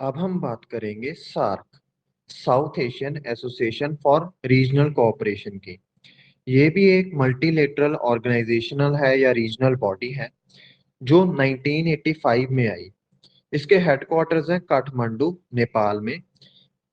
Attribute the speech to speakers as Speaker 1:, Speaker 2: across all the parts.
Speaker 1: अब हम बात करेंगे SAARC, South Asian Association for Regional Cooperation की। ये भी एक मल्टीलेटरल ऑर्गेनाइजेशनल है या रीजनल बॉडी है जो 1985 में आई। इसके हेडक्वार्टर्स हैं काठमांडू, नेपाल में।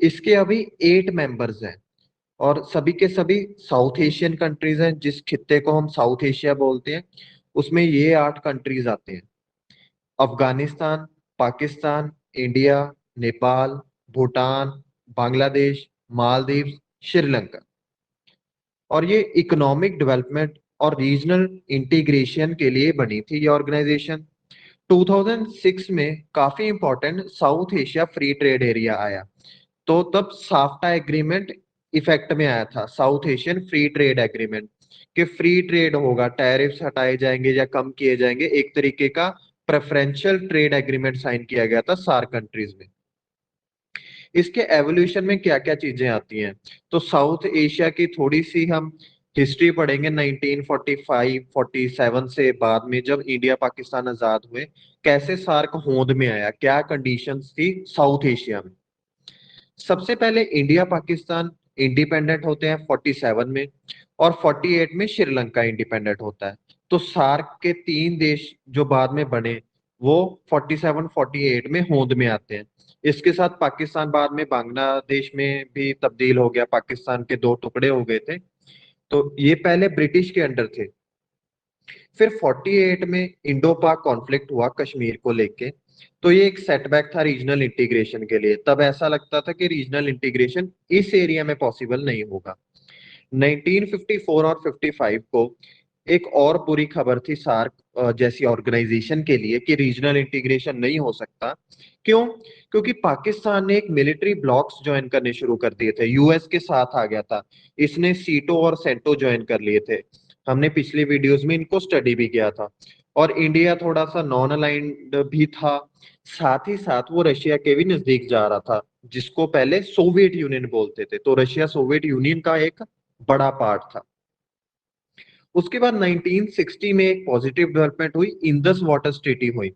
Speaker 1: इसके अभी 8 मेंबर्स हैं और सभी के सभी साउथ एशियन कंट्रीज हैं। जिस खित्ते को हम साउथ एशिया बोलते हैं उसमें ये 8 कंट्रीज आते हैं। अफगानिस्तान, पाकिस्तान, इंडिया, नेपाल, भूटान, बांग्लादेश, मालदीव, श्रीलंका। और ये इकोनॉमिक डेवलपमेंट और रीजनल इंटीग्रेशन के लिए बनी थी ये ऑर्गेनाइजेशन। 2006 में काफी important south Asia free trade area आया। तो तब साफ्टा एग्रीमेंट इफेक्ट में आया था, south Asian free trade agreement, कि फ्री ट्रेड होगा, टैरिफ्स हटाए जाएंगे या कम किए जाएंगे। एक तरीके का प्रेफरेंशियल ट्रेड एग्रीमेंट साइन किया गया था सार्क कंट्रीज में। इसके एवोल्यूशन में क्या क्या चीजें आती हैं, तो साउथ एशिया की थोड़ी सी हम हिस्ट्री पढ़ेंगे। 1945-47 से बाद में जब इंडिया पाकिस्तान आजाद हुए, कैसे सार्क होंद में आया, क्या कंडीशंस थी साउथ एशिया में। सबसे पहले इंडिया पाकिस्तान इंडिपेंडेंट होते हैं 47 में, और 48 में श्रीलंका इंडिपेंडेंट होता है। तो सार्क के 3 देश जो बाद में बने वो 47-48 में होंद में आते हैं। इसके साथ पाकिस्तान बाद में बांग्लादेश में भी तब्दील हो गया, पाकिस्तान के 2 टुकड़े हो गए थे। तो ये पहले ब्रिटिश के अंडर थे। फिर 48 में इंडो पाक कॉन्फ्लिक्ट हुआ कश्मीर को लेके। तो ये एक सेटबैक था रीजनल इंटीग्रेशन के लिए। तब ऐसा लगता था कि रीजनल इंटीग्रेशन इस एरिया में पॉसिबल नहीं होगा। 1954 और 55 को एक और बुरी खबर थी सार्क जैसी ऑर्गेनाइजेशन के लिए कि रीजनल इंटीग्रेशन नहीं हो सकता। क्यों? क्योंकि पाकिस्तान ने एक मिलिट्री ब्लॉक्स ज्वाइन करने शुरू कर दिए थे, यूएस के साथ आ गया था। इसने सीटो और सेंटो ज्वाइन कर लिए थे। हमने पिछली वीडियोस में इनको स्टडी भी किया था। और इंडिया थोड़ा सा नॉन अलाइंड भी था। साथ ही साथ वो रशिया के भी नजदीक जा रहा था, जिसको पहले सोवियत यूनियन बोलते थे। तो रशिया सोवियत यूनियन का एक बड़ा पार्ट था। उसके बाद 1960 में एक पॉजिटिव डेवलपमेंट हुई, इंदस वाटर ट्रीटी हुई,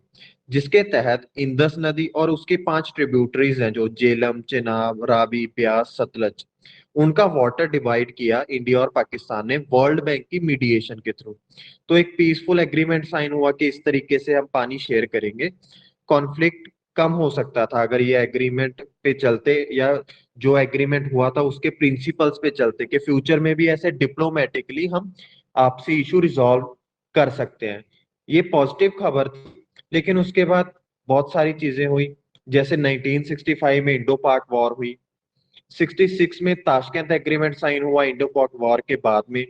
Speaker 1: जिसके तहत इंदस नदी और उसके 5 ट्रिब्यूटरीज हैं जो झेलम, चेनाब, रावी, ब्यास, सतलज, उनका वाटर डिवाइड किया इंडिया और पाकिस्तान ने वर्ल्ड बैंक की मीडिएशन के थ्रू। तो एक पीसफुल एग्रीमेंट साइन हुआ कि इस तरीके से हम पानी शेयर करेंगे। कॉन्फ्लिक्ट कम हो सकता था अगर ये एग्रीमेंट पे चलते, या जो एग्रीमेंट हुआ था उसके प्रिंसिपल्स पे चलते, कि फ्यूचर में भी ऐसे डिप्लोमेटिकली हम आपसी इशू रिजॉल्व कर सकते हैं। ये पॉजिटिव खबर थी। लेकिन उसके बाद बहुत सारी चीजें हुई। जैसे 1965 में इंडो पाक वॉर हुई। 66 में ताशकंद एग्रीमेंट साइन हुआ इंडो पाक वॉर के बाद में।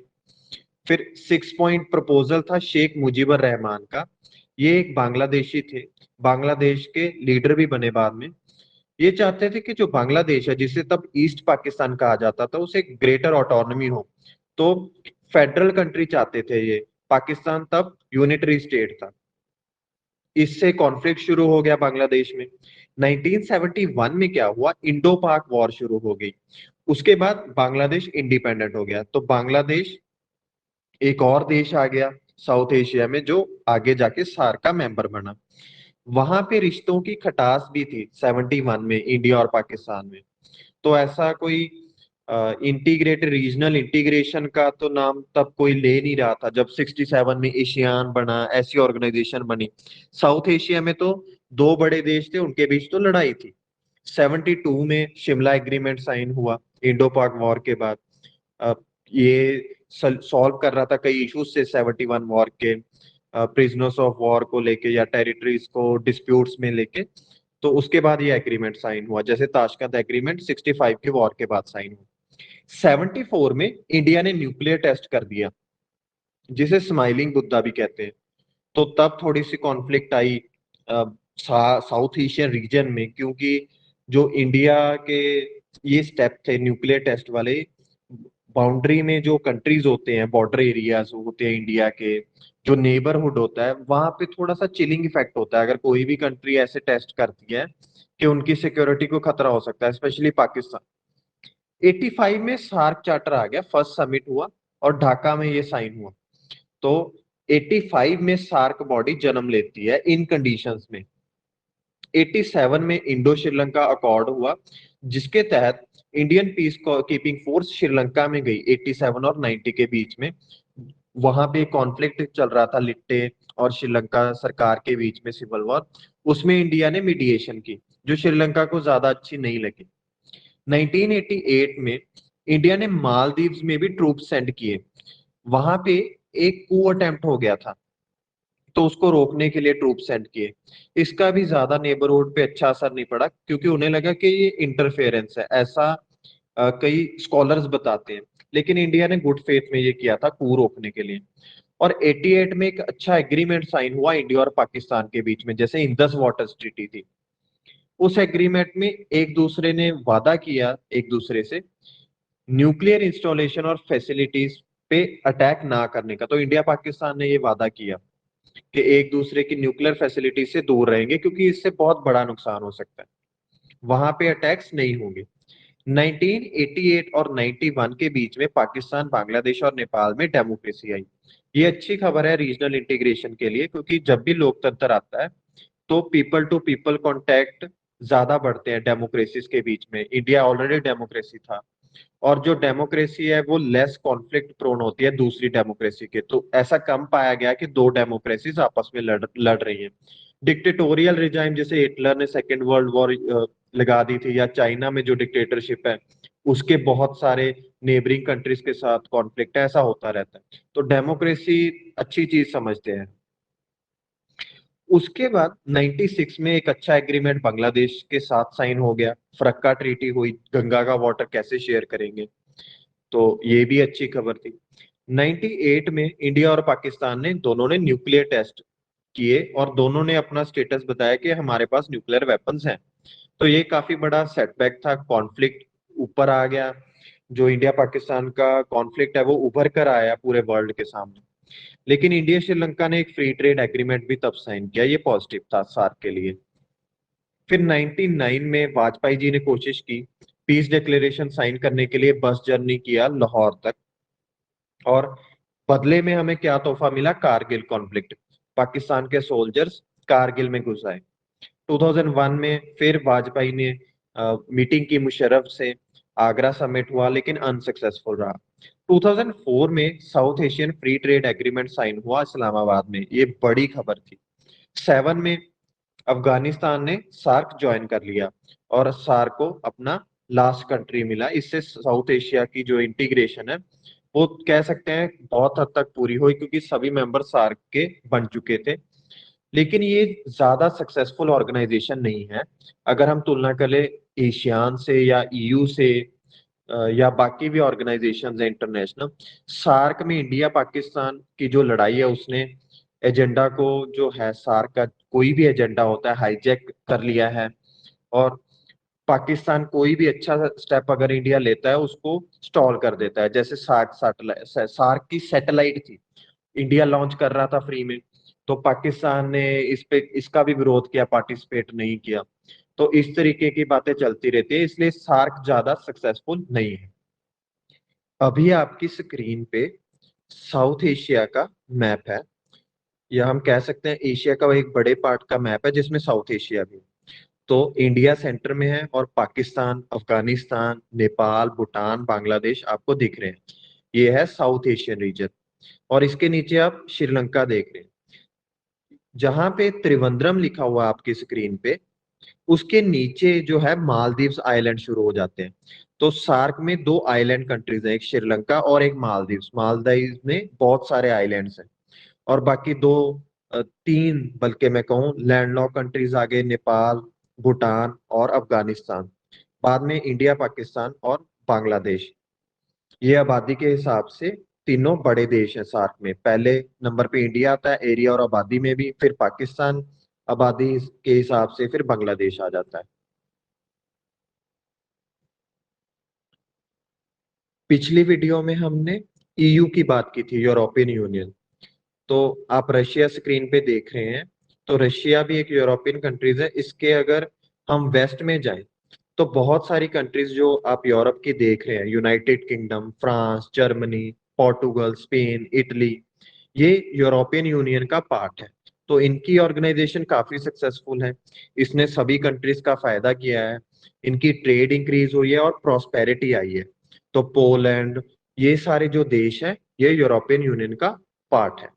Speaker 1: फिर 6 पॉइंट प्रपोजल था शेख मुजीबर रहमान का। ये एक बांग्लादेशी थे, बांग्लादेश के लीडर भी बने बाद में। ये चाहते थे कि जो बांग्लादेश है, जिसे तब ईस्ट पाकिस्तान कहा जाता था, उसे ग्रेटर ऑटोनॉमी हो। तो फेडरल कंट्री चाहते थे ये। पाकिस्तान तब यूनिटरी स्टेट था। इससे कॉन्फ्लिक्ट शुरू हो गया बांग्लादेश में। 1971 में क्या हुआ, इंडो पाक वॉर शुरू हो गई। उसके बाद बांग्लादेश इंडिपेंडेंट हो गया। तो बांग्लादेश एक और देश आ गया साउथ एशिया में जो आगे जाके सार्क का मेंबर बना। वहां पे रिश्तों की खटास भी थी 71 में इंडिया और पाकिस्तान में। तो ऐसा कोई इंटीग्रेटेड रीजनल इंटीग्रेशन का तो नाम तब कोई ले नहीं रहा था जब 67 में एशियान बना, ऐसी ऑर्गेनाइजेशन बनी। साउथ एशिया में तो 2 बड़े देश थे, उनके बीच तो लड़ाई थी। 72 में शिमला एग्रीमेंट साइन हुआ इंडो पाक वॉर के बाद। अ, ये सॉल्व कर रहा था कई इश्यूज से 71 वॉर के, प्रिजनर्स ऑफ वॉर को लेके या टेरिटरीज को डिस्प्यूट्स में लेके। तो उसके बाद ये एग्रीमेंट साइन हुआ, जैसे ताशकंद एग्रीमेंट 65 के वॉर के बाद साइन हुआ। 74 में इंडिया ने न्यूक्लियर टेस्ट कर दिया, जिसे स्माइलिंग बुद्धा भी कहते हैं। तो तब थोड़ी सी कॉन्फ्लिक्ट आई साउथ एशियन रीजन में, क्योंकि जो इंडिया के ये स्टेप थे न्यूक्लियर टेस्ट वाले, बाउंड्री में जो कंट्रीज होते हैं, बॉर्डर एरियाज होते हैं इंडिया के, जो नेबरहुड होता है, वहां पे थोड़ा सा चिलिंग इफेक्ट होता है अगर कोई भी कंट्री ऐसे टेस्ट करती है कि उनकी सिक्योरिटी को खतरा हो सकता है, स्पेशली पाकिस्तान। 85 में सार्क चार्टर आ गया, फर्स्ट समिट हुआ और ढाका में ये साइन हुआ। तो 85 में सार्क बॉडी जन्म लेती है इन कंडीशंस में। 87 में इंडो श्रीलंका अकॉर्ड हुआ, जिसके तहत Indian peace keeping force Sri Lanka में गई 87 और 90 के बीच में। वहां पे कॉन्फ्लिक्ट चल रहा था लिट्टे और श्रीलंका सरकार के बीच में, सिविल वॉर। उसमें इंडिया ने मीडिएशन की, जो श्रीलंका को ज्यादा अच्छी नहीं लगी। 1988 में इंडिया ने मालदीव्स में भी ट्रूप सेंड किए। वहां पे एक कू अटेम्प्ट हो गया था, तो उसको रोकने के लिए ट्रूप सेंड किए। इसका भी ज्यादा नेबरहुड पे अच्छा असर नहीं पड़ा, क्योंकि उन्हें लगा कि ये इंटरफेरेंस है, ऐसा कई स्कॉलर्स बताते हैं। लेकिन इंडिया ने गुड फेथ में ये किया था कू रोकने के लिए। और 88 में एक अच्छा एग्रीमेंट साइन हुआ इंडिया और पाकिस्तान के बीच में, जैसे इंडस वाटर्स ट्रीटी थी। उस एग्रीमेंट में एक दूसरे ने वादा किया एक दूसरे से न्यूक्लियर इंस्टॉलेशन और फैसिलिटीज पे अटैक ना करने का। तो इंडिया पाकिस्तान ने ये वादा किया कि एक दूसरे की न्यूक्लियर फैसिलिटी से दूर रहेंगे, क्योंकि इससे बहुत बड़ा नुकसान हो सकता है, वहां पे अटैक्स नहीं होंगे। 1988 और 91 के बीच में पाकिस्तान, बांग्लादेश और नेपाल में डेमोक्रेसी आई। ये अच्छी खबर है रीजनल इंटीग्रेशन के लिए, क्योंकि जब भी लोकतंत्र आता है तो पीपल टू पीपल कांटेक्ट ज्यादा बढ़ते हैं डेमोक्रेसीज के बीच में। इंडिया ऑलरेडी डेमोक्रेसी था, और जो डेमोक्रेसी है वो लेस कॉन्फ्लिक्ट प्रोन होती है दूसरी डेमोक्रेसी के। तो ऐसा कम पाया गया कि दो डेमोक्रेसीज आपस में लड़ रही हैं। डिक्टेटोरियल रिजाइम जैसे हिटलर ने सेकेंड वर्ल्ड वॉर लगा दी थी, या चाइना में जो डिक्टेटरशिप है उसके बहुत सारे नेबरिंग कंट्रीज के साथ कॉन्फ्लिक्ट है, ऐसा होता रहता है। तो डेमोक्रेसी अच्छी चीज समझते हैं। उसके बाद 96 में एक अच्छा एग्रीमेंट बांग्लादेश के साथ साइन हो गया, फरक्का ट्रीटी हुई, गंगा का वाटर कैसे शेयर करेंगे, तो ये भी अच्छी खबर थी। 98 में इंडिया और पाकिस्तान ने दोनों ने न्यूक्लियर टेस्ट किए, और दोनों ने अपना स्टेटस बताया कि हमारे पास न्यूक्लियर वेपन्स हैं। तो ये काफी बड़ा सेटबैक था, कॉन्फ्लिक्ट ऊपर आ गया। जो इंडिया पाकिस्तान का कॉन्फ्लिक्ट है वो उभर कर आया पूरे वर्ल्ड के सामने। लेकिन इंडिया श्रीलंका ने एक फ्री ट्रेड एग्रीमेंट भी तब साइन किया, ये पॉजिटिव था सार्क के लिए। फिर 99 में वाजपेयी जी ने कोशिश की पीस डिक्लेरेशन साइन करने के लिए, बस जर्नी किया लाहौर तक, और बदले में हमें क्या तोहफा मिला, कारगिल कॉन्फ्लिक्ट। पाकिस्तान के सोल्जर्स कारगिल में घुस आए। 2001 में फिर वाजपेयी ने मीटिंग की मुशर्रफ से, आगरा समिट हुआ लेकिन अनसक्सेसफुल रहा। 2004 में South Asian free trade agreement sign हुआ इस्लामाबाद में, ये बड़ी खबर थी। 7 में अफगानिस्तान ने सार्क ज्वाइन कर लिया, और सार्क को अपना लास्ट कंट्री मिला। इससे साउथ एशिया की जो इंटीग्रेशन है वो कह सकते हैं बहुत हद तक पूरी हुई, क्योंकि सभी मेंबर सार्क के बन चुके थे। लेकिन ये ज्यादा सक्सेसफुल ऑर्गेनाइजेशन नहीं है अगर हम तुलना करें एशियान से या ईयू से, या बाकी भी ऑर्गेनाइजेशंस है इंटरनेशनल। सार्क में इंडिया पाकिस्तान की जो लड़ाई है उसने एजेंडा को, जो है सार्क का कोई भी एजेंडा होता है, हाईजैक कर लिया है। और पाकिस्तान कोई भी अच्छा स्टेप अगर इंडिया लेता है उसको स्टॉल कर देता है। जैसे सार्क की सैटेलाइट थी, इंडिया लॉन्च कर रहा था फ्री में, तो पाकिस्तान ने इस पे इसका भी विरोध किया, पार्टिसिपेट नहीं किया। तो इस तरीके की बातें चलती रहती है, इसलिए सार्क ज्यादा सक्सेसफुल नहीं है। अभी आपकी स्क्रीन पे साउथ एशिया का मैप है, या हम कह सकते हैं एशिया का एक बड़े पार्ट का मैप है जिसमें साउथ एशिया भी। तो इंडिया सेंटर में है, और पाकिस्तान, अफगानिस्तान, नेपाल, भूटान, बांग्लादेश आपको दिख रहे हैं। ये है साउथ एशियन रीजन। और इसके नीचे आप श्रीलंका देख रहे हैं। जहां पे त्रिवेंद्रम लिखा हुआ है आपकी स्क्रीन पे, उसके नीचे जो है मालदीव्स आइलैंड शुरू हो जाते हैं। तो सार्क में दो आइलैंड कंट्रीज हैं, एक श्रीलंका और एक मालदीव्स। मालदीव्स में बहुत सारे आइलैंड्स हैं, और बाकी दो, तीन बल्कि मैं कहूँ लैंडलॉक कंट्रीज आ गए, नेपाल, भूटान और अफगानिस्तान। बाद में इंडिया, पाकिस्तान और बांग्लादेश। ये आबादी के हिसाब से तीनों बड़े देश हैं सार्क में। पहले नंबर पे इंडिया आता है एरिया और आबादी में भी, फिर पाकिस्तान आबादी के हिसाब से, फिर बांग्लादेश आ जाता है। पिछली वीडियो में हमने ईयू की बात की थी, यूरोपियन यूनियन। तो आप रशिया स्क्रीन पे देख रहे हैं, तो रशिया भी एक यूरोपियन कंट्रीज है। इसके अगर हम वेस्ट में जाएं तो बहुत सारी कंट्रीज जो आप यूरोप की देख रहे हैं, United kingdom, France, Germany, Portugal, Spain, Italy, ये यूरोपियन यूनियन का पार्ट है। तो इनकी ऑर्गेनाइजेशन काफी सक्सेसफुल है, इसने सभी कंट्रीज का फायदा किया है, इनकी ट्रेड इंक्रीज हुई है और प्रॉस्पेरिटी आई है। तो पोलैंड, ये सारे जो देश हैं ये यूरोपियन यूनियन का पार्ट है।